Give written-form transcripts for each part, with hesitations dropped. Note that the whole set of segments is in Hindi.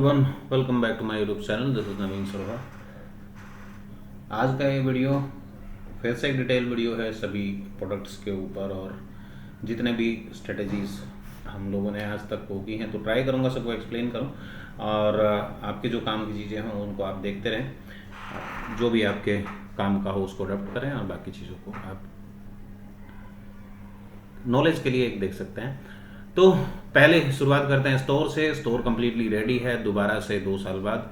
One welcome back to my YouTube channel. This is Naveen Sarovar. आज का ये वीडियो फिर से एक डिटेल वीडियो है सभी प्रोडक्ट्स के ऊपर और जितने भी स्ट्रेटजीज हम लोगों ने आज तक वो की हैं, तो ट्राई करूँगा सबको एक्सप्लेन करूँ और आपके जो काम की चीज़ें हों उनको आप देखते रहें, जो भी आपके काम का हो उसको अडॉप्ट करें और बाकी चीज़ों को आप नॉलेज के लिए एक देख सकते हैं। तो पहले शुरुआत करते हैं स्टोर से। स्टोर कम्प्लीटली रेडी है दोबारा से 2 साल बाद।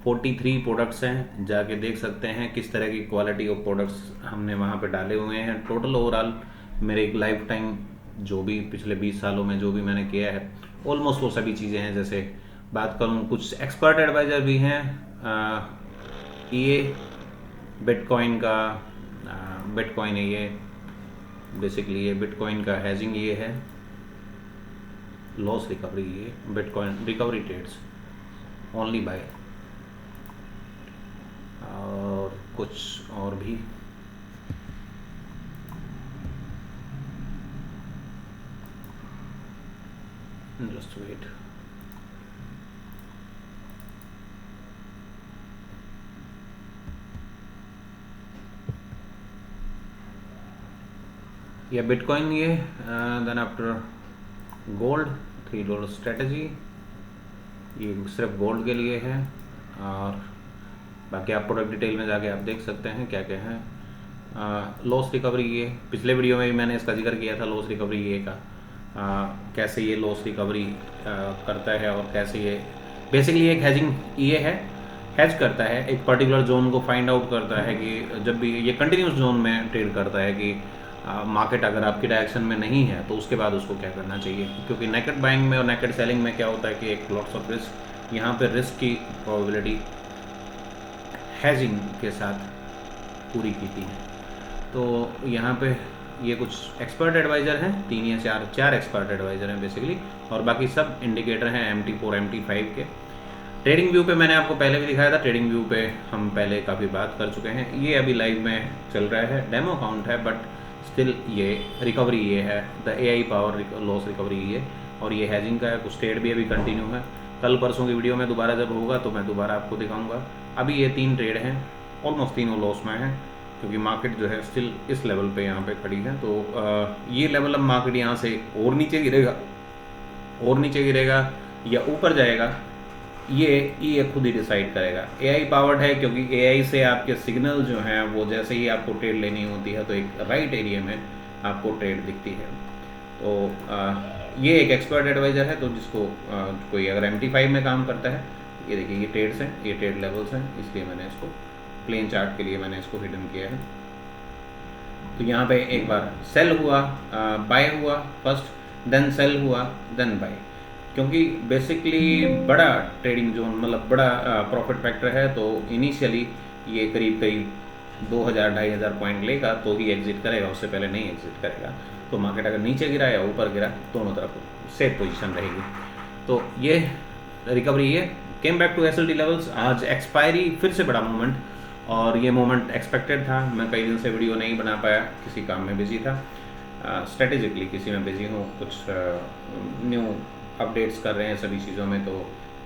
43 प्रोडक्ट्स हैं, जाके देख सकते हैं किस तरह की क्वालिटी ऑफ प्रोडक्ट्स हमने वहाँ पे डाले हुए हैं। टोटल ओवरऑल मेरे एक लाइफ टाइम जो भी पिछले 20 सालों में जो भी मैंने किया है ऑलमोस्ट वो सभी चीज़ें हैं। जैसे बात करूँ, कुछ एक्सपर्ट एडवाइज़र भी हैं। ये बिटकॉइन का बिटकॉइन है, ये बेसिकली ये बिटकॉइन का हैजिंग ये है, लॉस रिकवरी ये bitcoin recovery trades only buy, और कुछ और भी जस्ट वेट। ये बिटकॉइन ये देन आफ्टर गोल्ड $3 स्ट्रेटजी, ये सिर्फ गोल्ड के लिए है। और बाकी आप प्रोडक्ट डिटेल में जाके आप देख सकते हैं क्या क्या है। लॉस रिकवरी ये पिछले वीडियो में भी मैंने इसका जिक्र किया था, लॉस रिकवरी ये का कैसे ये लॉस रिकवरी करता है और कैसे ये बेसिकली एक हैजिंग ये है, हैज करता है, एक पर्टिकुलर जोन को फाइंड आउट करता है कि जब भी ये कंटिन्यूस जोन में ट्रेड करता है कि मार्केट अगर आपकी डायरेक्शन में नहीं है तो उसके बाद उसको क्या करना चाहिए। क्योंकि नेकेड बाइंग में और नेकेड सेलिंग में क्या होता है कि एक लॉट्स ऑफ रिस्क, यहाँ पे रिस्क की प्रोबेबिलिटी हैजिंग के साथ पूरी की थी। तो यहाँ पे ये कुछ एक्सपर्ट एडवाइज़र हैं, 3 या 4 एक्सपर्ट एडवाइज़र हैं बेसिकली, और बाकी सब इंडिकेटर हैं MT4 MT5 के। ट्रेडिंग व्यू पे मैंने आपको पहले भी दिखाया था, ट्रेडिंग व्यू पे हम पहले काफ़ी बात कर चुके हैं। ये अभी लाइव में चल रहा है, डेमो अकाउंट है बट स्टिल ये रिकवरी ये है, the AI power loss recovery ये, और ये हैजिंग का है। कुछ ट्रेड भी अभी कंटिन्यू है, कल परसों की वीडियो में दोबारा जब होगा तो मैं दोबारा आपको दिखाऊंगा। अभी ये 3 ट्रेड हैं, ऑलमोस्ट तीनों लॉस में हैं क्योंकि मार्केट जो है स्टिल इस लेवल पे यहाँ पे खड़ी है। तो ये लेवल अब मार्केट यहाँ से और नीचे गिरेगा या ऊपर जाएगा, ये खुद ही डिसाइड करेगा। AI पावर्ड है क्योंकि AI से आपके सिग्नल जो हैं वो जैसे ही आपको ट्रेड लेनी होती है तो एक राइट एरिया में आपको ट्रेड दिखती है। तो ये एक एक्सपर्ट एडवाइज़र है, तो जिसको कोई अगर MT5 में काम करता है, ये देखिए ये ट्रेड्स हैं, ये ट्रेड लेवल्स हैं, इसलिए मैंने इसको प्लेन चार्ट के लिए मैंने इसको हिडन किया है। तो यहाँ पे एक बार सेल हुआ, बाय हुआ फर्स्ट, देन सेल हुआ, देन बाय, क्योंकि बेसिकली बड़ा ट्रेडिंग जोन मतलब बड़ा प्रॉफिट फैक्टर है। तो इनिशियली ये करीब 2000-2500 पॉइंट लेगा तो ही एग्जिट करेगा, उससे पहले नहीं एग्जिट करेगा। तो मार्केट अगर नीचे गिरा या ऊपर गिरा दोनों तरफ सेफ पोजीशन रहेगी। तो ये रिकवरी ये came back to SLT levels. आज एक्सपायरी फिर से बड़ा मूवमेंट, और ये मोमेंट एक्सपेक्टेड था। मैं कई दिन से वीडियो नहीं बना पाया, किसी काम में बिजी था, स्ट्रेटेजिकली किसी में बिजी हूँ, कुछ न्यू अपडेट्स कर रहे हैं सभी चीज़ों में, तो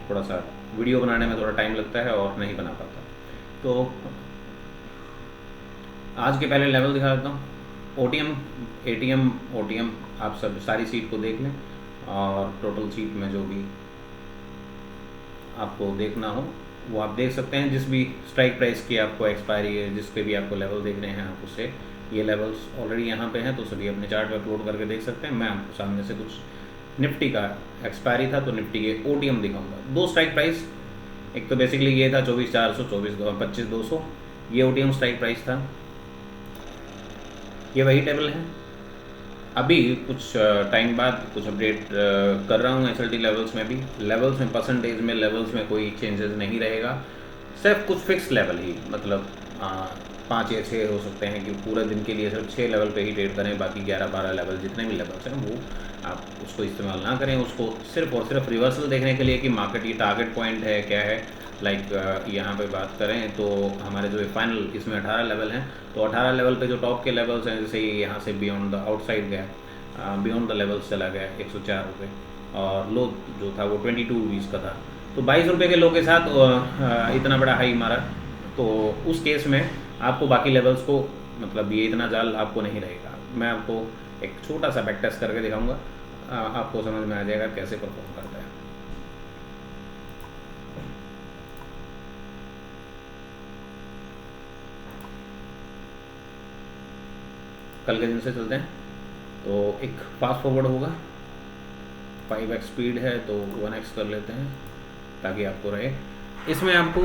थोड़ा सा वीडियो बनाने में थोड़ा टाइम लगता है और नहीं बना पाता। तो आज के पहले लेवल दिखा देता हूँ। OTM ATM OTM आप सब सारी सीट को देख लें और टोटल सीट में जो भी आपको देखना हो वो आप देख सकते हैं। जिस भी स्ट्राइक प्राइस की आपको एक्सपायरी है, जिसके भी आपको लेवल देख रहे हैं आप उससे, ये लेवल्स ऑलरेडी यहाँ पे हैं तो सभी अपने चार्ट पे अपलोड करके देख सकते हैं। मैं आपको सामने से कुछ निफ्टी का एक्सपायरी था तो निफ्टी के OTM दिखाऊंगा। 2 स्ट्राइक प्राइस, एक तो बेसिकली ये था 24,400, 25,200, ये OTM स्ट्राइक प्राइस था। ये वही टेबल है। अभी कुछ टाइम बाद कुछ अपडेट कर रहा हूँ SLT लेवल्स में भी। लेवल्स में परसेंटेज में लेवल्स में कोई चेंजेस नहीं रहेगा, सिर्फ कुछ फिक्स लेवल ही, मतलब 5 या 6 हो सकते हैं कि पूरे दिन के लिए सिर्फ 6 लेवल पे ही ट्रेड करें, बाकी 11-12 लेवल जितने भी लेवल्स हैं वो आप उसको इस्तेमाल ना करें। उसको सिर्फ और सिर्फ रिवर्सल देखने के लिए कि मार्केट ये टारगेट पॉइंट है क्या है। लाइक यहाँ पे बात करें तो हमारे जो फाइनल इसमें 18 लेवल हैं, तो 18 लेवल पे जो टॉप के लेवल्स हैं, जैसे ये यहाँ से बियॉन्ड द आउटसाइड गया, बियॉन्ड द लेवल्स चला गया 104 रुपये, और लो जो था वो 22 रुपीज़ का था। तो 22 रुपये के लो के साथ इतना बड़ा हाई मारा, तो उस केस में आपको बाकी लेवल्स को, मतलब ये इतना जाल आपको नहीं रहेगा। मैं आपको एक छोटा सा बैक टेस्ट करके दिखाऊंगा, आपको समझ में आ जाएगा कैसे परफॉर्म करता है। कल के दिन से चलते हैं, तो एक फास्ट फॉरवर्ड होगा, 5x स्पीड है तो 1x कर लेते हैं ताकि आपको रहे। इसमें आपको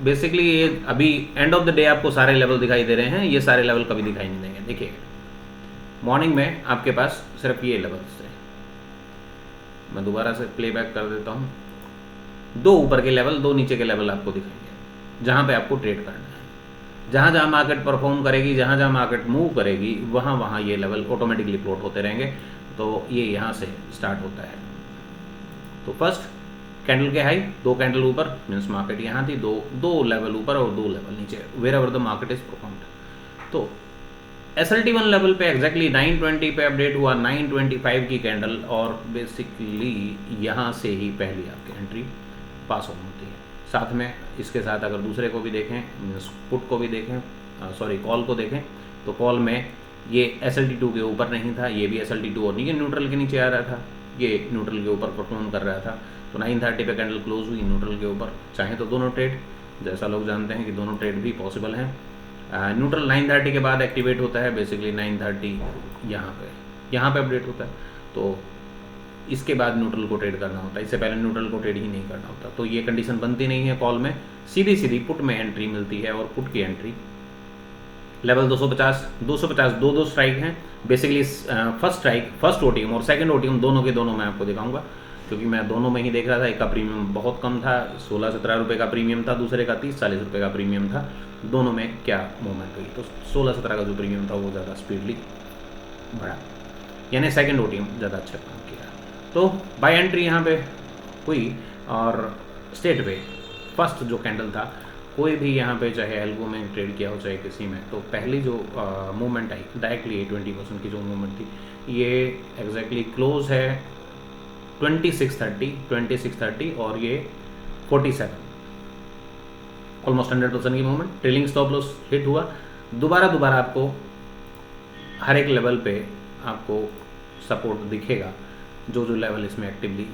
बेसिकली ये अभी एंड ऑफ द डे आपको सारे लेवल दिखाई दे रहे हैं, ये सारे लेवल कभी दिखाई नहीं देंगे। देखिए मॉर्निंग में आपके पास सिर्फ ये लेवल्स थे, मैं दोबारा से प्लेबैक कर देता हूँ। 2 ऊपर के लेवल, 2 नीचे के लेवल आपको दिखाएंगे जहाँ पे आपको ट्रेड करना है। जहाँ जहाँ मार्केट परफॉर्म करेगी, जहाँ जहाँ मार्केट मूव करेगी, वहाँ वहाँ ये लेवल ऑटोमेटिकली प्लॉट होते रहेंगे। तो ये यहाँ से स्टार्ट होता है। तो फर्स्ट कैंडल के हाई, 2 कैंडल ऊपर मीन्स मार्केट यहाँ थी, दो लेवल ऊपर और 2 लेवल नीचे, wherever the market is performed. तो SLT1 लेवल पे एग्जैक्टली 920 पे अपडेट हुआ, 925 की कैंडल, और बेसिकली यहाँ से ही पहली आपकी एंट्री पास ऑन होती है। साथ में इसके साथ अगर दूसरे को भी देखें, पुट को भी देखें, सॉरी कॉल को देखें, तो कॉल में ये SLT2 के ऊपर नहीं था, ये भी SLT2 और ये न्यूट्रल के नीचे आ रहा था, ये न्यूट्रल के ऊपर परफॉर्म कर रहा था। तो 930 पे कैंडल क्लोज हुई न्यूट्रल के ऊपर। चाहे तो दोनों ट्रेड, जैसा लोग जानते हैं कि दोनों ट्रेड भी पॉसिबल हैं। न्यूट्रल 930 के बाद एक्टिवेट होता है, बेसिकली 930 यहाँ पे अपडेट होता है, तो इसके बाद न्यूट्रल को ट्रेड करना होता है, इससे पहले न्यूट्रल को ट्रेड ही नहीं करना होता। तो ये कंडीशन बनती नहीं है कॉल में, सीधी पुट में एंट्री मिलती है, और पुट की एंट्री लेवल 250 2 स्ट्राइक हैं basically. First strike, first OTM और सेकंड ओटीएम दोनों के दोनों मैं आपको दिखाऊंगा, क्योंकि मैं दोनों में ही देख रहा था। एक का प्रीमियम बहुत कम था, 16-17 रुपये का प्रीमियम था, दूसरे का 30-40 रुपये का प्रीमियम था। दोनों में क्या मूवमेंट हुई, तो 16-17 का जो प्रीमियम था वो ज़्यादा स्पीडली बढ़ा, यानी सेकंड ओटीएम ज़्यादा अच्छा काम किया। तो बाय एंट्री यहाँ पे हुई, और स्टेट पे फर्स्ट जो कैंडल था, कोई भी यहाँ पे चाहे एल्गो में ट्रेड किया हो चाहे किसी में, तो पहली जो मूवमेंट आई डायरेक्टली 20% की जो मूवमेंट थी, ये एग्जैक्टली क्लोज है 2630 और ये 47, ऑलमोस्ट 100% की movement. Trailing stop loss hit हुआ, दोबारा आपको हर एक लेवल पे आपको सपोर्ट दिखेगा, जो लेवल इसमें एक्टिवली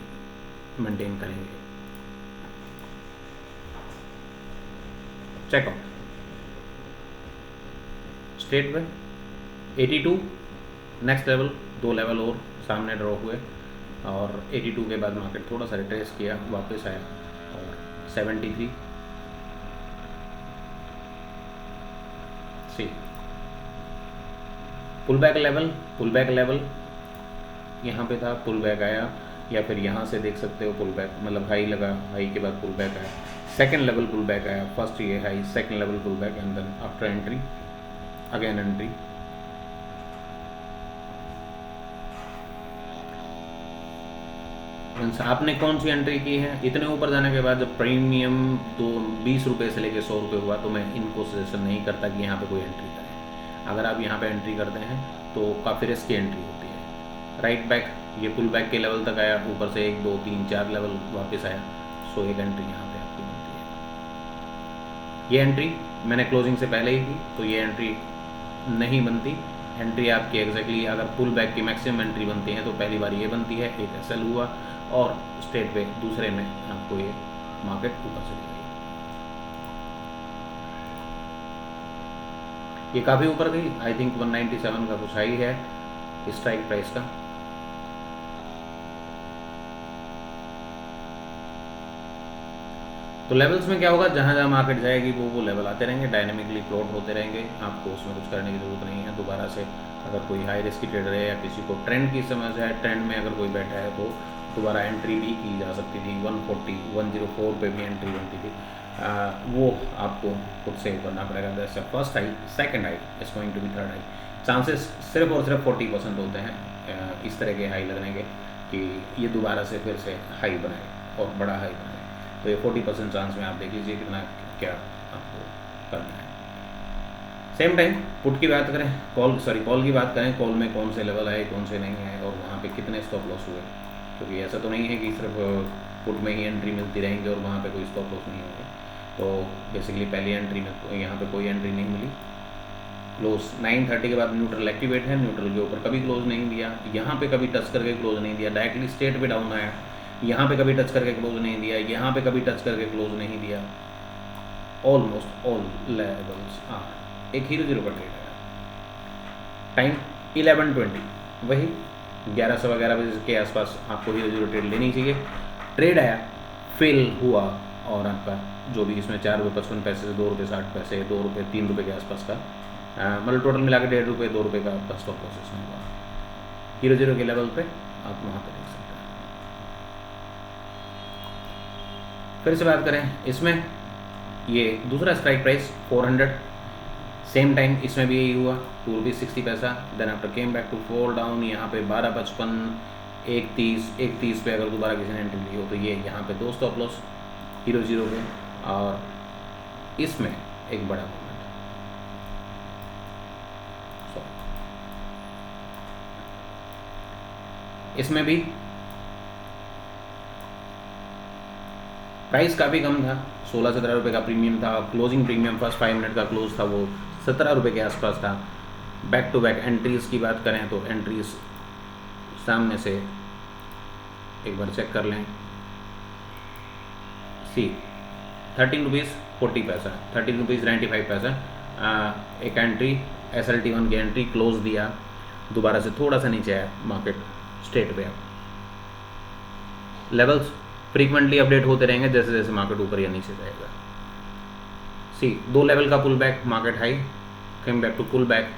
मेंटेन करेंगे। चेकआउट स्ट्रेट पे 82, नेक्स्ट लेवल, 2 लेवल और सामने ड्रॉ हुए, और 82 के बाद मार्केट थोड़ा सा रिट्रेस किया, वापस आया, और 73 सी पुल बैक लेवल यहाँ पे था, पुल बैक आया, या फिर यहाँ से देख सकते हो पुल बैक, मतलब हाई लगा, हाई के बाद पुल बैक आया, सेकंड लेवल पुल बैक आया, फर्स्ट ये high, second level pull back, and then after entry again entry. आपने कौन सी एंट्री की है? इतने ऊपर जाने के बाद जब प्रीमियम 20 रुपये से लेकर 100 रुपये हुआ, तो मैं इनको सजेशन नहीं करता कि यहाँ पे कोई एंट्री करें। अगर आप यहाँ पे एंट्री करते हैं तो काफ़ी रिस्की एंट्री होती है। राइट बैक, ये पुल बैक के लेवल तक आया, ऊपर से 1 2 3 4 लेवल वापस आया, सो एक एंट्री यहाँ पे आपकी बनती है। ये एंट्री मैंने क्लोजिंग से पहले ही की, तो ये एंट्री नहीं बनती। एंट्री आपकी एग्जैक्टली अगर पुल बैक की मैक्सिमम एंट्री बनती है तो पहली बार ये बनती है, एक एसएल हुआ, और स्टेट पे दूसरे में आपको ये मार्केट ऊपर चली गई। ये काफ़ी ऊपर गई, आई थिंक 197 का कुछ हाई है स्ट्राइक प्राइस का। तो लेवल्स में क्या होगा, जहाँ जहाँ मार्केट जाएगी वो लेवल आते रहेंगे, डायनेमिकली प्लॉट होते रहेंगे, आपको उसमें कुछ करने की ज़रूरत नहीं है। दोबारा से अगर कोई हाई रिस्क ट्रेडर है या किसी को ट्रेंड की समझ है, ट्रेंड में अगर कोई बैठा है, तो दोबारा एंट्री भी की जा सकती थी। 104 पे भी एंट्री बनती थी, वो आपको खुद से करना पड़ेगा। जैसे first high, second high is going to be third high, chances सिर्फ और सिर्फ 40% होते हैं इस तरह के हाई लगने के, कि ये दोबारा से फिर से हाई बनाए और बड़ा हाई बनाए। तो ये 40% चांस में आप देख लीजिए कितना क्या आपको करना है। सेम टाइम पुट की बात करें, कॉल की बात करें, कॉल में कौन से लेवल आए, कौन से नहीं आए, और वहाँ पे कितने स्टॉप लॉस हुए, क्योंकि ऐसा तो नहीं है कि सिर्फ पुट में ही एंट्री मिलती रहेंगी और वहाँ पे कोई स्टॉप लॉस नहीं होगी। तो बेसिकली पहली एंट्री में यहाँ पे कोई एंट्री नहीं मिली। क्लोज 9:30 के बाद न्यूट्रल एक्टिवेट है, न्यूट्रल के ऊपर कभी क्लोज नहीं दिया, यहाँ पे कभी टच करके क्लोज नहीं दिया, डायरेक्टली स्ट्रेट पे डाउन आया, यहाँ पे कभी टच करके क्लोज नहीं दिया, यहाँ पे कभी टच करके क्लोज नहीं दिया। ऑलमोस्ट ऑल लेवल्स एक हीरो जीरो का ट्रेड है। टाइम 11:20, वही 11:11 बजे के आसपास आपको हीरो जीरो ट्रेड लेनी चाहिए। ट्रेड आया, फेल हुआ और आपका जो भी इसमें ₹4.55 से ₹2.60, ₹2, ₹3 के आसपास का मतलब टोटल मिला के ₹1.5 ₹2 का आपका स्टॉप लॉस इसमें हुआ। हीरो जीरो के लेवल पे आप वहाँ पे देख सकते हैं। फिर से बात करें इसमें, ये दूसरा स्ट्राइक प्राइस 400, सेम टाइम इसमें भी यही हुआ ₹2.60। Then after came back to fall down, यहाँ पे 12.55, 1.30 पे अगर दोबारा किसी ने एंट्री ली हो तो ये यहाँ पे 2 स्टॉप लॉस हीरो जीरो पे, और इसमें एक बड़ा मूवमेंट। इसमें भी प्राइस काफ़ी कम था, 16-17 रुपये का प्रीमियम था। क्लोजिंग प्रीमियम फर्स्ट 5 मिनट का क्लोज था वो 17 रुपये के आसपास था। बैक टू बैक एंट्रीज़ की बात करें तो एंट्रीज सामने से एक बार चेक कर लें। ₹13.40, ₹13.95। एक एंट्री SLT1 की एंट्री क्लोज दिया, दोबारा से थोड़ा सा नीचे आया, मार्केट स्ट्रेट पे। लेवल्स फ्रीक्वेंटली अपडेट होते रहेंगे जैसे जैसे मार्केट ऊपर या नीचे जाएगा। 2 लेवल का pull back, market high come back to pull back,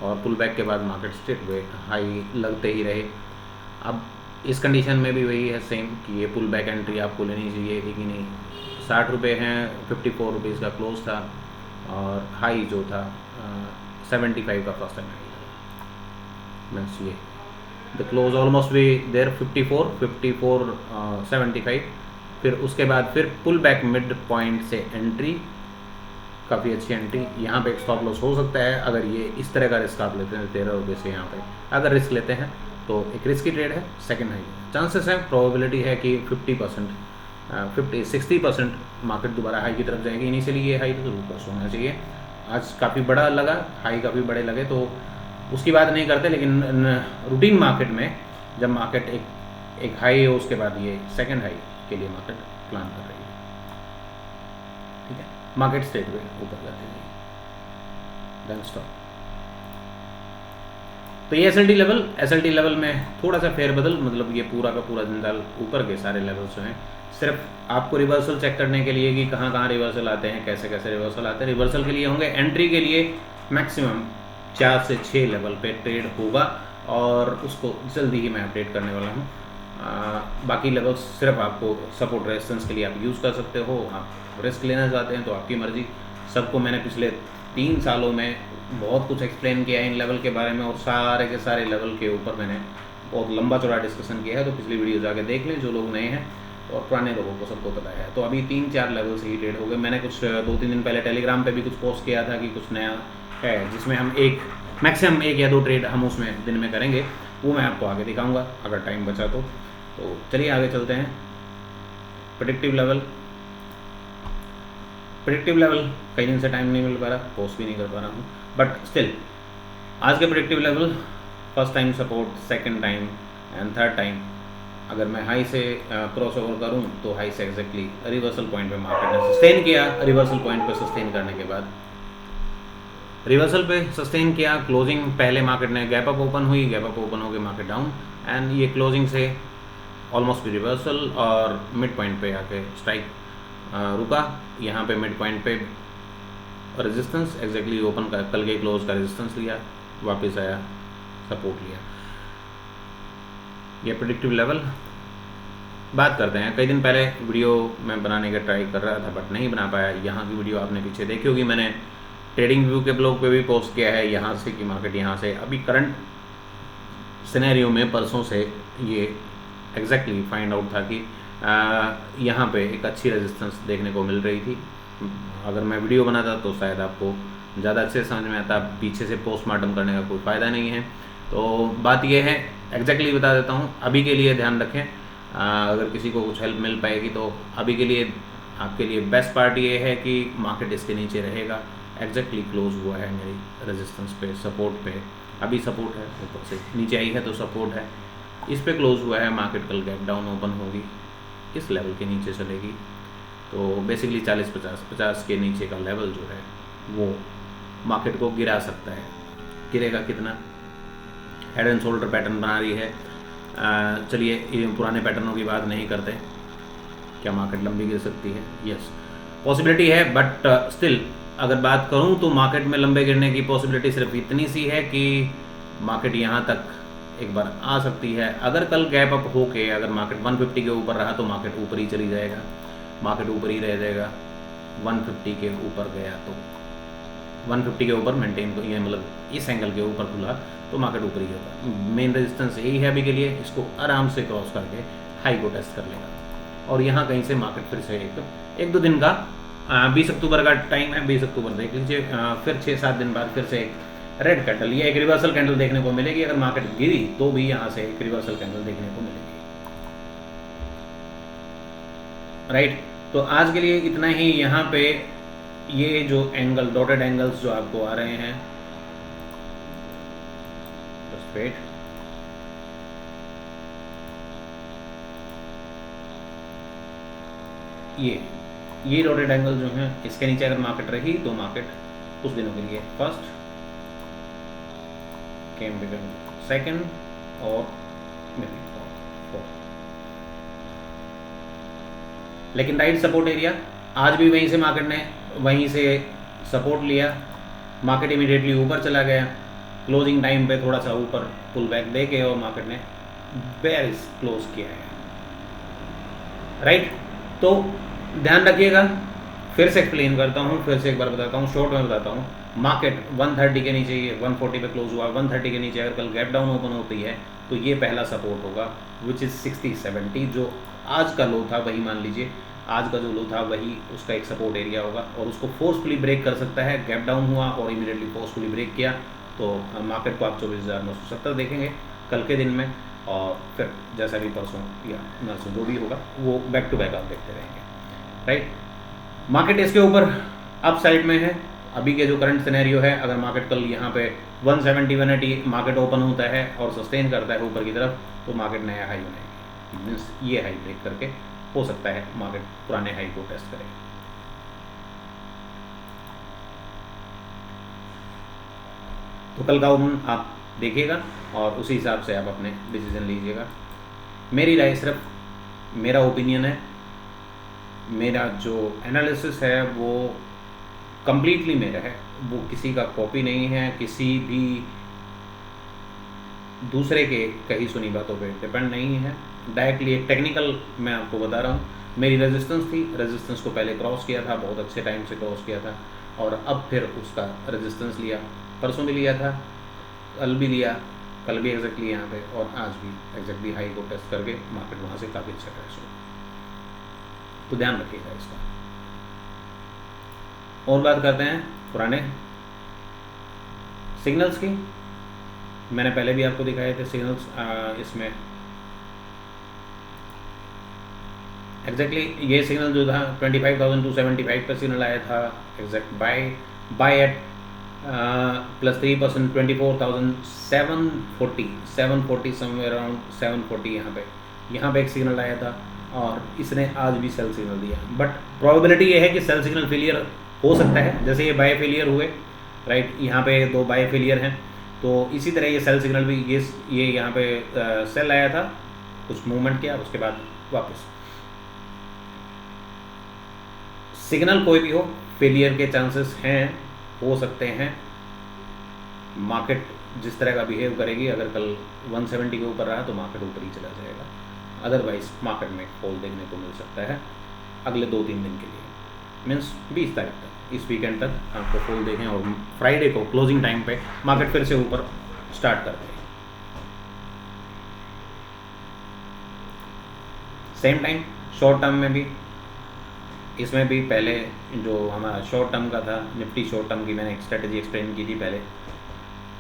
और पुल बैक के बाद मार्केट स्ट्रेट पे हाई लगते ही रहे। अब इस कंडीशन में भी वही है सेम कि ये पुल बैक एंट्री आपको लेनी चाहिए थी कि नहीं। 60 रुपये हैं, 54 रुपीज़ का क्लोज था, और हाई जो था 75 का फर्स्ट टाइम हाई लगा। मीन्स ये द क्लोज ऑलमोस्ट भी देर 54, 75। फिर उसके बाद फिर पुल बैक मिड पॉइंट से एंट्री, काफ़ी अच्छी एंट्री। यहाँ पे एक स्टॉप लॉस हो सकता है अगर ये इस तरह का रिस्क आप लेते हैं 13 रुपये से। यहाँ पे अगर रिस्क लेते हैं तो एक रिस्की ट्रेड है। सेकंड हाई चांसेस है, प्रोबेबिलिटी है कि 60% मार्केट दोबारा हाई की तरफ जाएगी। इनिशियली ये हाई तो ऊपर होना चाहिए। आज काफ़ी बड़ा लगा, हाई काफ़ी बड़े लगे तो उसकी बात नहीं करते, लेकिन रूटीन मार्केट में जब मार्केट एक हाई हो उसके बाद ये सेकंड हाई के लिए मार्केट प्लान कर रही है, ठीक है। मार्केट स्ट्रेट पे ऊपर जाती है, देन स्टॉप। तो ये एसएलटी लेवल में थोड़ा सा फेरबदल, मतलब ये पूरा का पूरा जंजाल ऊपर के सारे लेवल्स जो हैं सिर्फ आपको रिवर्सल चेक करने के लिए कि कहाँ कहाँ रिवर्सल आते हैं, कैसे कैसे रिवर्सल आते हैं। रिवर्सल के लिए होंगे, एंट्री के लिए मैक्सिमम 4 से 6 लेवल पे ट्रेड होगा, और उसको जल्दी ही मैं अपडेट करने वाला हूँ। बाकी लेवल्स सिर्फ आपको सपोर्ट रेजिस्टेंस के लिए आप यूज़ कर सकते हो। आप रिस्क लेना चाहते हैं तो आपकी मर्ज़ी। सबको मैंने पिछले 3 सालों में बहुत कुछ एक्सप्लेन किया है इन लेवल के बारे में, और सारे के सारे लेवल के ऊपर मैंने बहुत लंबा चौड़ा डिस्कशन किया है। तो पिछली वीडियो जाके देख लें जो लोग नए हैं, और पुराने लोगों को सबको पता है। तो अभी 3-4 लेवल से ही ट्रेड हो गए। मैंने कुछ 2-3 दिन पहले टेलीग्राम पे भी कुछ पोस्ट किया था कि कुछ नया है जिसमें हम मैक्सिमम 1 या 2 ट्रेड हम उसमें दिन में करेंगे। वो मैं आपको आगे दिखाऊंगा अगर टाइम बचा तो चलिए आगे चलते हैं। प्रेडिक्टिव लेवल कई दिन से टाइम नहीं मिल पा रहा, पोस्ट भी नहीं कर पा रहा हूँ, बट स्टिल आज के predictive level first time support, second time and third time. अगर मैं हाई से क्रॉस ओवर करूँ तो हाई से एग्जैक्टली रिवर्सल पॉइंट पे मार्केट ने सस्टेन किया। रिवर्सल पॉइंट पे सस्टेन करने के बाद रिवर्सल पे सस्टेन किया। क्लोजिंग पहले मार्केट ने गैप अप ओपन हुई, गैप अप ओपन हो गई मार्केट डाउन, एंड ये क्लोजिंग से ऑलमोस्ट भी रिवर्सल और मिड पॉइंट पे आके स्ट्राइक रुका। यहाँ पे मिड पॉइंट पे रेजिस्टेंस एग्जैक्टली ओपन का कल के क्लोज का रेजिस्टेंस लिया, वापस आया, सपोर्ट लिया। ये प्रेडिक्टिव लेवल बात करते हैं। कई दिन पहले वीडियो मैं बनाने का ट्राई कर रहा था बट नहीं बना पाया। यहाँ की वीडियो आपने पीछे देखी होगी, मैंने ट्रेडिंग व्यू के ब्लॉग पे भी पोस्ट किया है यहाँ से कि मार्केट यहाँ से अभी करंट सिनेरियो में परसों से ये एग्जैक्टली फाइंड आउट था कि यहाँ पे एक अच्छी रेजिस्टेंस देखने को मिल रही थी। अगर मैं वीडियो बनाता तो शायद आपको ज़्यादा अच्छे समझ में आता, पीछे से पोस्टमार्टम करने का कोई फ़ायदा नहीं है। तो बात यह है, एग्जैक्टली बता देता हूँ, अभी के लिए ध्यान रखें अगर किसी को कुछ हेल्प मिल पाएगी तो अभी के लिए आपके लिए बेस्ट पार्ट ये है कि मार्केट इसके नीचे रहेगा। एग्जैक्टली क्लोज हुआ है मेरी रेजिस्टेंस पे, सपोर्ट पे। अभी सपोर्ट है, ऊपर से नीचे आई है तो सपोर्ट है। इस पे क्लोज हुआ है, मार्केट कल गैप डाउन ओपन होगी, इस लेवल के नीचे चलेगी। तो बेसिकली 40-50 के नीचे का लेवल जो है वो मार्केट को गिरा सकता है। गिरेगा कितना? हेड एंड शोल्डर पैटर्न बना रही है। चलिए ये पुराने पैटर्नों की बात नहीं करते, क्या मार्केट लंबी गिर सकती है? यस, पॉसिबिलिटी है, बट स्टिल अगर बात करूं तो मार्केट में लंबे गिरने की पॉसिबिलिटी सिर्फ इतनी सी है कि मार्केट यहां तक एक बार आ सकती है। अगर कल गैप अप होके अगर मार्केट 150 के ऊपर रहा तो मार्केट ऊपर ही चली जाएगा, मार्केट ऊपर ही रह जाएगा। 150 के ऊपर गया तो 150 के ऊपर मेंटेन, तो ये मतलब इस एंगल के ऊपर खुला तो मार्केट ऊपर ही होगा। मेन रेजिस्टेंस यही है अभी के लिए, इसको आराम से क्रॉस करके हाई को टेस्ट कर लेगा और यहाँ कहीं से मार्केट फिर से एक दो दिन का 20 अक्टूबर का टाइम है, 20 अक्टूबर देख लीजिए, फिर 6-7 दिन बाद फिर से एक रेड कैंडल या एक रिवर्सल कैंडल देखने को मिलेगी। अगर मार्केट गिरी तो भी यहाँ से एक रिवर्सल कैंडल देखने को मिलेगी। राइट, तो आज के लिए इतना ही। यहाँ पे ये जो एंगल, डॉटेड एंगल्स जो आपको आ रहे हैं, जस्ट वेट, ये डॉटेड एंगल जो हैं, इसके नीचे अगर मार्केट रही तो मार्केट कुछ दिनों के लिए फर्स्ट केम बिगन सेकंड और फोर्थ, लेकिन राइट सपोर्ट एरिया आज भी वहीं से मार्केट ने वहीं से सपोर्ट लिया। मार्केट इमीडिएटली ऊपर चला गया, क्लोजिंग टाइम पे थोड़ा सा ऊपर पुल बैक दे के और मार्केट ने बेयरिश क्लोज किया है। राइट, तो ध्यान रखिएगा, फिर से एक्सप्लेन करता हूँ, फिर से एक बार बताता हूँ, शॉर्ट में बताता हूँ। मार्केट 130 के नीचे, ये 140 पे क्लोज हुआ, 130 के नीचे अगर कल गैप डाउन ओपन होती है तो ये पहला सपोर्ट होगा, विच इज़ 60-70। जो आज का लो था वही मान लीजिए, आज का जो लो था वही उसका एक सपोर्ट एरिया होगा और उसको फोर्सफुली ब्रेक कर सकता है। गैप डाउन हुआ और इमीडिएटली फोर्सफुली ब्रेक किया तो मार्केट को आप 24,970 देखेंगे कल के दिन में, और फिर जैसा भी परसों या नरसों जो भी होगा वो बैक टू बैक आप देखते रहेंगे। राइट, मार्केट इसके ऊपर अप साइड में है अभी के जो करंट सिनेरियो है। अगर मार्केट कल यहाँ पे 170-180 मार्केट ओपन होता है और सस्टेन करता है ऊपर की तरफ तो मार्केट नया हाई बनाएगी, मीन्स ये हाई ब्रेक करके हो सकता है मार्केट पुराने हाई को टेस्ट करे। तो कल का ओपन आप देखिएगा और उसी हिसाब से आप अपने डिसीजन लीजिएगा। मेरी राय सिर्फ मेरा ओपिनियन है, मेरा जो एनालिसिस है वो कंप्लीटली मेरा है, वो किसी का कॉपी नहीं है, किसी भी दूसरे के कही सुनी बातों पे डिपेंड नहीं है। डायरेक्टली एक टेक्निकल मैं आपको बता रहा हूँ। मेरी रेजिस्टेंस थी, रेजिस्टेंस को पहले क्रॉस किया था, बहुत अच्छे टाइम से क्रॉस किया था और अब फिर उसका रेजिस्टेंस लिया, परसों भी लिया था, कल भी लिया, कल भी एग्जैक्टली यहाँ पे और आज भी एग्जैक्टली हाई को टेस्ट करके मार्केट वहाँ से काफ़ी अच्छा क्रैश हुआ। तो ध्यान रखिएगा इसका। और बात करते हैं पुराने सिग्नल्स की। मैंने पहले भी आपको दिखाए थे सिग्नल्स, इसमें एग्जैक्टली ये सिग्नल जो था 25,275 पर सिग्नल आया था, exact buy at +3%, 24,740 somewhere around 740 यहाँ पे एक सिग्नल आया था और इसने आज भी सेल सिग्नल दिया। बट प्रोबेबिलिटी ये है कि सेल सिग्नल फेलियर हो सकता है, जैसे ये बाय फेलियर हुए, राइट, यहाँ पे 2 बाय फेलियर हैं, तो इसी तरह ये सेल सिग्नल भी ये यहाँ पे सेल आया था, कुछ मूवमेंट किया, उसके बाद वापस सिग्नल कोई भी हो, फेलियर के चांसेस हैं, हो सकते हैं। मार्केट जिस तरह का बिहेव करेगी, अगर कल 170 के ऊपर रहा तो मार्केट ऊपर ही चला जाएगा, अदरवाइज मार्केट में फॉल देखने को मिल सकता है अगले 2-3 दिन के लिए, मीन्स 20 तारीख तक, इस वीकेंड तक आपको फॉल देखें और फ्राइडे को क्लोजिंग टाइम पे मार्केट फिर से ऊपर स्टार्ट कर दे। सेम टाइम शॉर्ट टर्म में भी, इसमें भी पहले जो हमारा शॉर्ट टर्म का था, निफ्टी शॉर्ट टर्म की मैंने एक स्ट्रेटेजी एक्सप्लेन की थी, पहले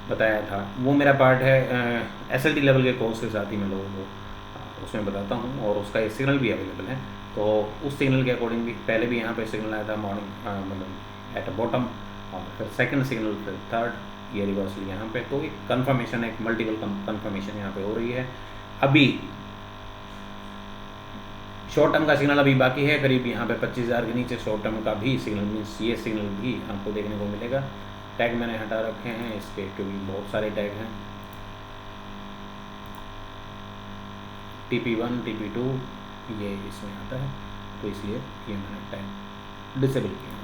बताया था, वो मेरा पार्ट है SLT लेवल के कोर्स के साथ ही मैं लोगों को उसमें बताता हूँ, और उसका एक सिग्नल भी अवेलेबल है। तो उस सिग्नल के अकॉर्डिंग भी पहले भी यहाँ पे सिग्नल आया था मॉर्निंग, मतलब एट अ बॉटम, और फिर सेकंड सिग्नल, फिर थर्ड, ये रिवर्सली यहाँ पे। तो एक कंफर्मेशन, एक मल्टीपल कंफर्मेशन यहाँ पे हो रही है। अभी शॉर्ट टर्म का सिग्नल अभी बाकी है, करीब यहाँ पे 25,000 के नीचे शॉर्ट टर्म का भी सिग्नल, मीन्स ये सिग्नल भी आपको देखने को मिलेगा। टैग मैंने हटा रखे हैं इसके, क्योंकि बहुत सारे टैग हैं, TP1 TP2 ये इसमें आता है, तो इसलिए ये मैंने टैग डिसेबल किया।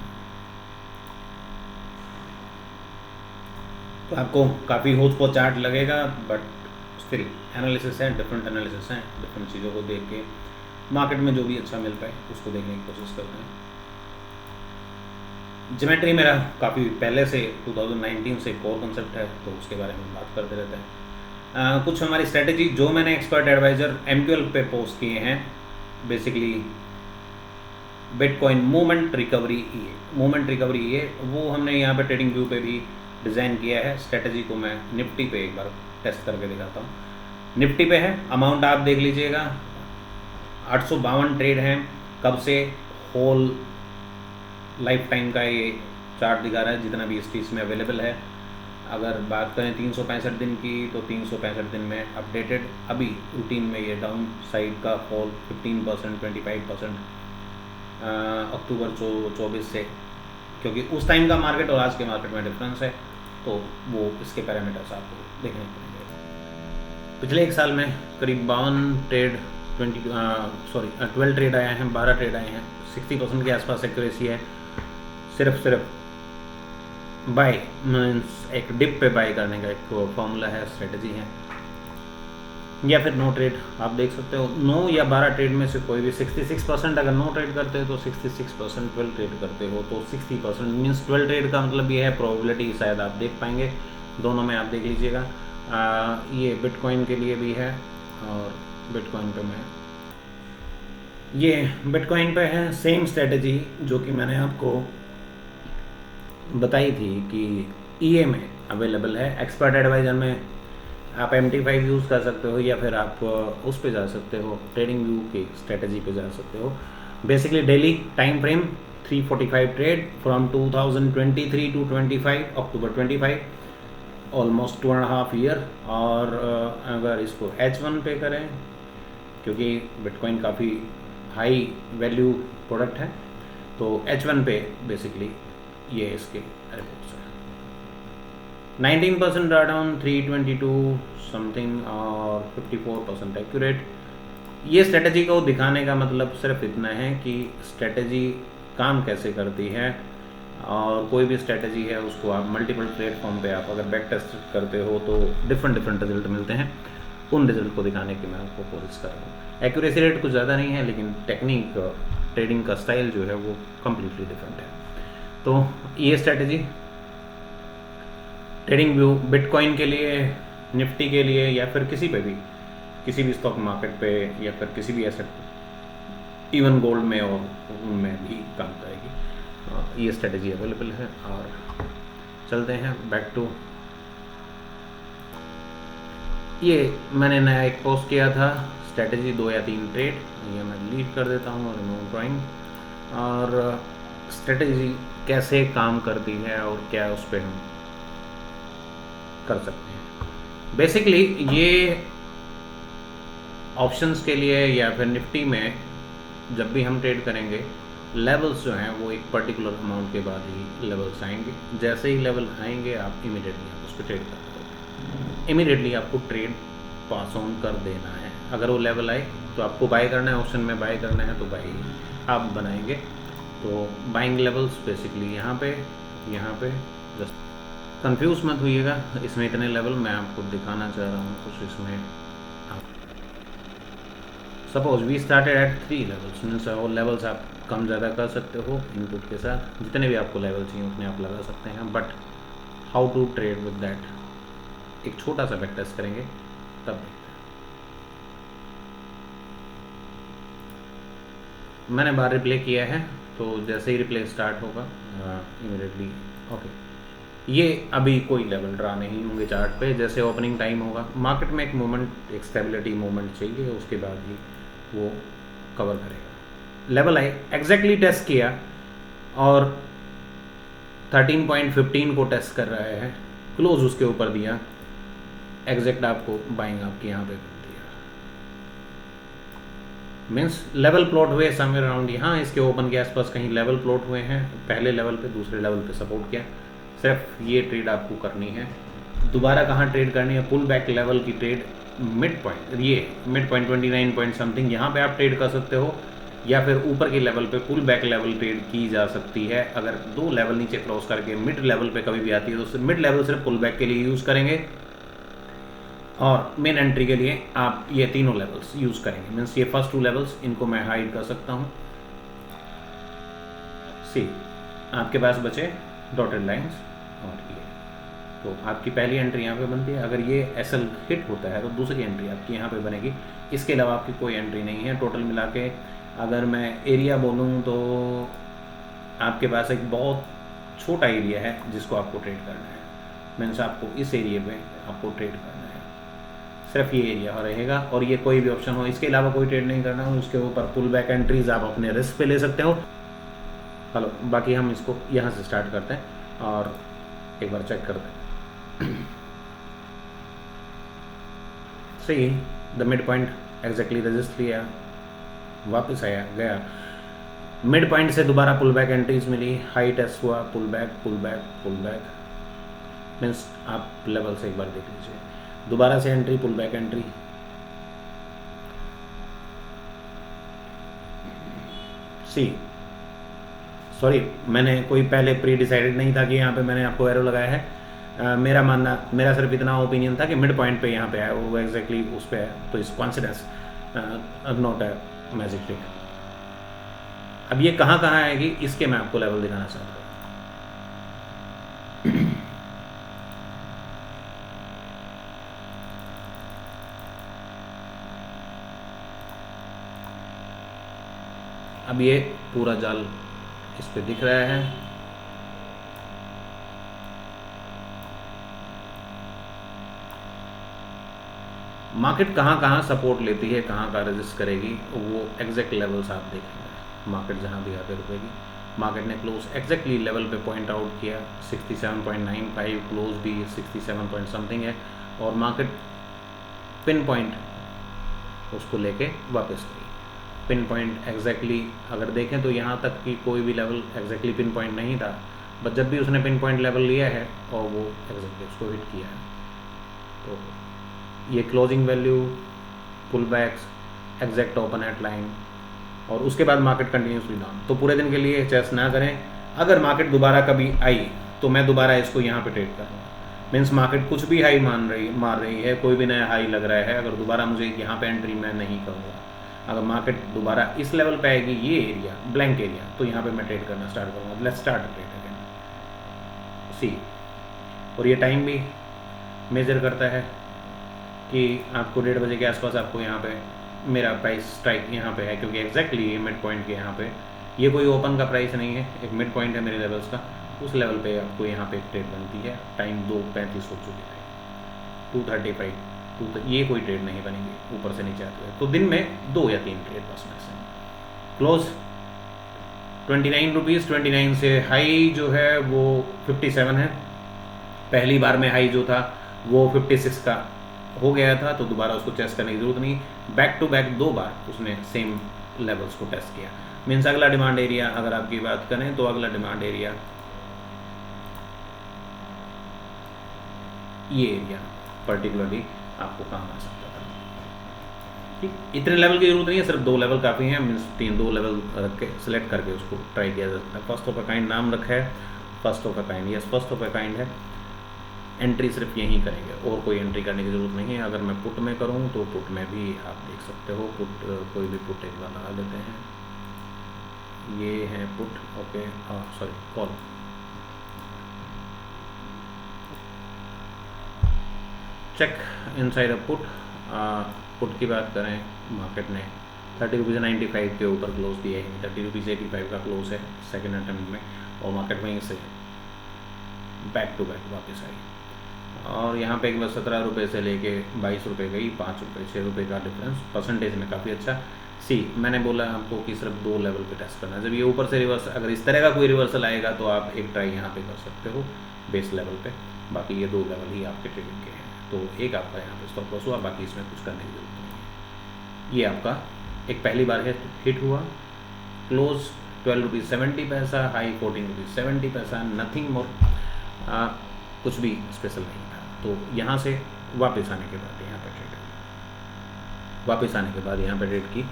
तो आपको काफ़ी होच पो चार्ट लगेगा, बट स्टिल एनालिसिस है, डिफरेंट एनालिसिस हैं, डिफरेंट चीज़ों को देख के मार्केट में जो भी अच्छा मिल पाए उसको देखने की कोशिश करते हैं। ज्योमेट्री मेरा काफ़ी पहले से 2019 से कोर कंसेप्ट है, तो उसके बारे में बात करते रहते हैं। कुछ हमारी स्ट्रेटेजी जो मैंने एक्सपर्ट एडवाइज़र MQL पे पोस्ट किए हैं, बेसिकली बिटकॉइन मूवमेंट रिकवरी ये वो हमने यहाँ पे ट्रेडिंग व्यू पे भी डिज़ाइन किया है। स्ट्रेटेजी को मैं निफ्टी पे एक बार टेस्ट करके दिखाता हूँ। निफ्टी पे है, अमाउंट आप देख लीजिएगा, 852 ट्रेड हैं। कब से, होल लाइफ टाइम का ये चार्ट दिखा रहा है, जितना भी इस चीज़ में अवेलेबल है। अगर बात करें 365 दिन की, तो 365 दिन में अपडेटेड, अभी रूटीन में ये डाउन साइड का फॉल 15%, 25% अक्टूबर 24 से, क्योंकि उस टाइम का मार्केट और आज के मार्केट में डिफरेंस है, तो वो इसके पैरामीटर्स आपको देखने को मिलेंगे। पिछले एक साल में करीब 52 ट्रेड 12 ट्रेड आए हैं, 12 ट्रेड आए हैं, 60% के आसपास एक्यूरेसी है। सिर्फ बाय मीन्स एक डिप पे बाय करने का एक फॉर्मूला है, स्ट्रेटजी है, या फिर नो ट्रेड आप देख सकते हो। 9 या 12 ट्रेड में से कोई भी 66%, अगर नो ट्रेड करते हो तो 66%, 12 ट्रेड करते हो तो 60%, मीन्स 12 ट्रेड का मतलब ये है प्रोबेबिलिटी शायद आप देख पाएंगे, दोनों में आप देख लीजिएगा। ये बिटकॉइन के लिए भी है, और बिटकॉइन पे मैं ये बिटकॉइन पे है सेम स्ट्रेटजी जो कि मैंने आपको बताई थी कि EA में अवेलेबल है। एक्सपर्ट एडवाइज़र में आप MT5 यूज़ कर सकते हो, या फिर आप उस पे जा सकते हो, ट्रेडिंग व्यू की स्ट्रेटजी पे जा सकते हो। Basically daily time frame 345 trade from 2023 to 25 October 25, almost 2.5 year. और अगर इसको H1 पे करें, क्योंकि बिटकॉइन काफ़ी हाई वैल्यू प्रोडक्ट है, तो H1 पे बेसिकली ये इसके रिपोर्ट्स हैं। 19% ड्रॉडाउन, 322 समथिंग, और 54% एक्यूरेट। ये स्ट्रेटजी को दिखाने का मतलब सिर्फ इतना है कि स्ट्रेटजी काम कैसे करती है, और कोई भी स्ट्रेटजी है उसको आप मल्टीपल प्लेटफॉर्म पे आप अगर बैक टेस्ट करते हो तो डिफरेंट रिजल्ट मिलते हैं। उन रिजल्ट को दिखाने की मैं आपको कोशिश कर रहा हूँ। एक्यूरेसी रेट कुछ ज़्यादा नहीं है, लेकिन टेक्निक, ट्रेडिंग का स्टाइल जो है वो कम्प्लीटली डिफरेंट है। तो ये स्ट्रेटजी ट्रेडिंग व्यू बिटकॉइन के लिए, निफ्टी के लिए, या फिर किसी भी स्टॉक मार्केट पे, या फिर किसी भी एसेट, इवन गोल्ड में और उनमें भी काम करेगी। ये स्ट्रेटजी अवेलेबल है। और चलते हैं बैक टू, ये मैंने नया एक पोस्ट किया था, स्ट्रेटजी 2 या 3 ट्रेड, ये मैं डिलीट कर देता हूँ, रिमूव ड्राइंग। और स्ट्रेटजी कैसे काम करती है और क्या उस पर हम कर सकते हैं। बेसिकली ये ऑप्शंस के लिए या फिर निफ्टी में जब भी हम ट्रेड करेंगे, लेवल्स जो हैं वो एक पर्टिकुलर अमाउंट के बाद ही लेवल्स आएंगे। जैसे ही लेवल आएंगे आप इमीडिएटली आप उस पर ट्रेड कर दोगे, इमीडिएटली आपको ट्रेड पास ऑन कर देना है। अगर वो लेवल आए तो आपको बाय करना है, ऑप्शन में बाय करना है तो बाय आप बनाएंगे। तो बाइंग लेवल्स बेसिकली यहाँ पे जस्ट कंफ्यूज मत होइएगा, इसमें इतने लेवल मैं आपको दिखाना चाह रहा हूँ कुछ इसमें। Suppose we started at 3 levels, means और लेवल्स आप कम ज़्यादा कर सकते हो इनपुट के साथ, जितने भी आपको लेवल चाहिए उतने आप लगा सकते हैं। But how to trade with that, एक छोटा सा बैक टेस्ट करेंगे तब देखते हैं। मैंने बार रिप्ले किया है, तो जैसे ही रिप्ले स्टार्ट होगा इमीडिएटली ओके ये अभी कोई लेवल ड्रा नहीं होंगे चार्ट पे, जैसे ओपनिंग टाइम होगा मार्केट में एक मोमेंट, एक स्टेबिलिटी मोमेंट चाहिए, उसके बाद ही वो कवर करेगा। लेवल आई एग्जैक्टली टेस्ट किया और 13.15 को टेस्ट कर रहा है, क्लोज उसके ऊपर दिया, एग्जैक्ट आपको बाइंग आपकी यहाँ पे दिया, मीन्स लेवल प्लॉट हुए समवेयर अराउंड यहाँ इसके ओपन के आसपास कहीं लेवल प्लॉट हुए हैं, पहले लेवल पे दूसरे लेवल पे सपोर्ट किया। सिर्फ ये ट्रेड आपको करनी है। दोबारा कहाँ ट्रेड करनी है, पुल बैक लेवल की ट्रेड, मिड पॉइंट, ये मिड पॉइंट 29 पॉइंट समथिंग यहाँ पे आप ट्रेड कर सकते हो, या फिर ऊपर के लेवल पे पुल बैक लेवल ट्रेड की जा सकती है। अगर दो लेवल नीचे क्रॉस करके मिड लेवल पे कभी भी आती है तो मिड लेवल सिर्फ पुल बैक के लिए यूज़ करेंगे, और मेन एंट्री के लिए आप ये तीनों लेवल्स यूज़ करेंगे। मीन्स ये फर्स्ट 2 लेवल्स, इनको मैं हाइड कर सकता हूँ। सी आपके पास बचे डॉटेड लाइंस और ये, तो आपकी पहली एंट्री यहाँ पे बनती है। अगर ये एसएल हिट होता है तो दूसरी एंट्री आपकी यहाँ पे बनेगी, इसके अलावा आपकी कोई एंट्री नहीं है। टोटल मिला के अगर मैं एरिया बोलूँ तो आपके पास एक बहुत छोटा एरिया है जिसको आपको ट्रेड करना है। मीन्स आपको इस एरिया पे आपको ट्रेड करना है, सिर्फ ये एरिया रहेगा, और ये कोई भी ऑप्शन हो, इसके अलावा कोई ट्रेड नहीं करना हो। उसके ऊपर पुल बैक एंट्रीज आप अपने रिस्क पे ले सकते हो। चलो बाकी हम इसको यहाँ से स्टार्ट करते हैं और एक बार चेक करते हैं। सही, the mid point exactly resist लिया, वापस आया गया, मिड पॉइंट से दोबारा पुल बैक एंट्रीज मिली, हाई टेस्ट हुआ, pull back pull back pull back, means आप लेवल से एक बार देख लीजिए, दोबारा से entry, pull back entry, see sorry मैंने कोई पहले प्री डिसाइडेड नहीं था कि यहाँ पे मैंने आपको एरो लगाया है। मेरा सिर्फ इतना ओपिनियन था कि मिड पॉइंट पे यहाँ पे है, वो एग्जैक्टली उस पे है, तो इस कॉन्सिडेंस नॉट है मैजिक ट्रिक। अब ये कहाँ कहाँ आएगी इसके मैं आपको लेवल दिखाना चाहता हूँ। अब ये पूरा जाल इस पे दिख रहा है, मार्केट कहाँ कहाँ सपोर्ट लेती है, कहाँ कहाँ रेजिस्ट करेगी, वो एग्जैक्ट लेवल्स आप देखेंगे। मार्केट जहाँ भी आके रुकेगी, मार्केट ने क्लोज एग्जैक्टली लेवल पे पॉइंट आउट किया, 67.95 क्लोज भी 67 पॉइंट समथिंग है, और मार्केट पिन पॉइंट उसको लेके वापस गई। पिन पॉइंट एग्जैक्टली अगर देखें तो यहाँ तक कि कोई भी लेवल एग्जैक्टली पिन पॉइंट नहीं था, बट जब भी उसने पिन पॉइंट लेवल लिया है और वो एग्जैक्टली उसको हिट किया है, तो ये closing value, pull backs, exact open at line, और उसके बाद मार्केट कंटिन्यूसली डाउन। तो पूरे दिन के लिए चेस ना करें। अगर मार्केट दोबारा कभी आई तो मैं दोबारा इसको यहाँ पे ट्रेड करूँगा। मीन्स मार्केट कुछ भी हाई मार रही है, कोई भी नया हाई लग रहा है, अगर दोबारा मुझे यहाँ पे एंट्री मैं नहीं करूँगा। अगर मार्केट दोबारा इस लेवल पे आएगी, ये एरिया ब्लैंक एरिया, तो यहाँ पे मैं ट्रेड करना स्टार्ट करूँगा। लेट्स स्टार्ट ट्रेड अगेन, सी। और ये टाइम भी मेजर करता है कि आपको 1:30 बजे के आसपास आपको यहाँ पे मेरा प्राइस स्ट्राइक यहाँ पे है, क्योंकि एग्जैक्टली ये मिड पॉइंट के यहाँ पे, ये कोई ओपन का प्राइस नहीं है, एक मिड पॉइंट है मेरे लेवल्स का, उस लेवल पे आपको यहाँ पे एक ट्रेड बनती है। टाइम 2:35 हो चुकी है, 2:35 ये कोई ट्रेड नहीं बनेगी ऊपर से नीचे आते हुए। तो दिन में 2 या 3 ट्रेड बस मैक्सिमम। क्लोज 29 रुपीज़, 29 से हाई जो है वो 57 है। पहली बार में हाई जो था वो 56 का हो गया था, तो दोबारा उसको टेस्ट करने की जरूरत नहीं। बैक टू बैक 2 बार उसने सेम लेवल्स को टेस्ट किया। मीन्स अगला डिमांड एरिया अगर आपकी बात करें तो अगला डिमांड एरिया ये एरिया पर्टिकुलरली आपको काम आ सकता था। ठीक, इतने लेवल की जरूरत नहीं है, सिर्फ 2 लेवल काफ़ी हैं। मीन्स 2 लेवल रख के सिलेक्ट करके उसको ट्राई किया जा सकता है। फर्स्ट ऑफ अ काइंड नाम रखा है, first of a kind, yes first of a kind है। एंट्री सिर्फ यहीं करेंगे और कोई एंट्री करने की ज़रूरत नहीं है। अगर मैं पुट में करूँ तो पुट में भी आप देख सकते हो, पुट कोई भी पुट एक बार लगा देते हैं। ये है put, okay, sorry call. Check inside a put. Put की बात करें, मार्केट ने 30.95 के ऊपर क्लोज दिया है, 30.85 का क्लोज है सेकेंड अटेम्प्ट में, और मार्केट वहीं से बैक टू बैक वापस आई और यहाँ पे एक बार 17 रुपये से लेके 22 रुपये गई, 5 रुपये 6 रुपये का डिफरेंस परसेंटेज में काफ़ी अच्छा। मैंने बोला आपको कि सिर्फ 2 लेवल पे टेस्ट करना है। जब ये ऊपर से रिवर्स, अगर इस तरह का कोई रिवर्सल आएगा तो आप एक ट्राई यहाँ पे कर सकते हो बेस लेवल पे, बाकी ये 2 लेवल ही आपके ट्रेडिंग के हैं। तो एक आपका यहाँ पे स्टॉप लॉस हुआ, बाकी इसमें कुछ करने की जरूरत नहीं है। ये आपका एक पहली बार है हिट हुआ, क्लोज 12 रुपीज़ 70 पैसा, हाई 14 रुपीज़ 70 पैसा, नथिंग मोर, कुछ भी स्पेशल नहीं था। तो यहाँ से वापस आने के बाद यहाँ पे ट्रेड की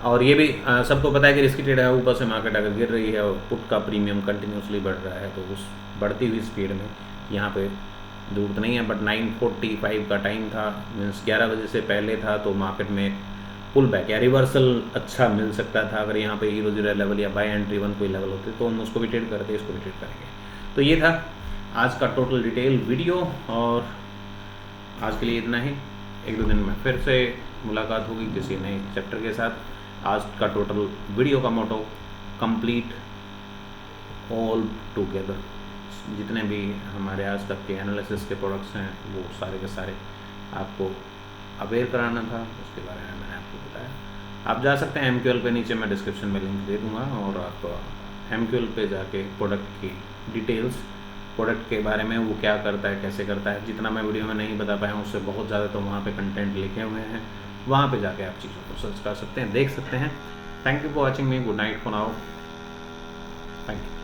और ये भी सबको पता है कि रिस्की ट्रेड है। ऊपर से मार्केट अगर गिर रही है और पुट का प्रीमियम कंटिन्यूसली बढ़ रहा है तो उस बढ़ती हुई स्पीड में यहाँ पे ज़रूरत नहीं है। बट 9:45 का टाइम था, मीन्स 11 बजे से पहले था, तो मार्केट में पुल बैक या रिवर्सल अच्छा मिल सकता था। अगर यहाँ पे 0 लेवल या बाय एंट्री 1 कोई लेवल होते तो हम उसको भी ट्रेड करते, इसको भी ट्रेड करेंगे। तो ये था आज का टोटल डिटेल वीडियो और आज के लिए इतना ही। 1-2 दिन में फिर से मुलाकात होगी किसी नए चैप्टर के साथ। आज का टोटल वीडियो का मोटो कंप्लीट ऑल टुगेदर, जितने भी हमारे आज तक के एनालिसिस के प्रोडक्ट्स हैं वो सारे के सारे आपको अवेयर कराना था, उसके बारे में मैंने आपको बताया। आप जा सकते हैं MQL पे, नीचे मैं डिस्क्रिप्शन में लिंक दे दूँगा और आप MQL पे जाके प्रोडक्ट की डिटेल्स, प्रोडक्ट के बारे में वो क्या करता है, कैसे करता है, जितना मैं वीडियो में नहीं बता पाया हूँ उससे बहुत ज़्यादा तो वहाँ पे कंटेंट लिखे हुए हैं, वहाँ पे जाके आप चीज़ों को सर्च कर सकते हैं, देख सकते हैं। Thank you for watching me, good night for now, thank you.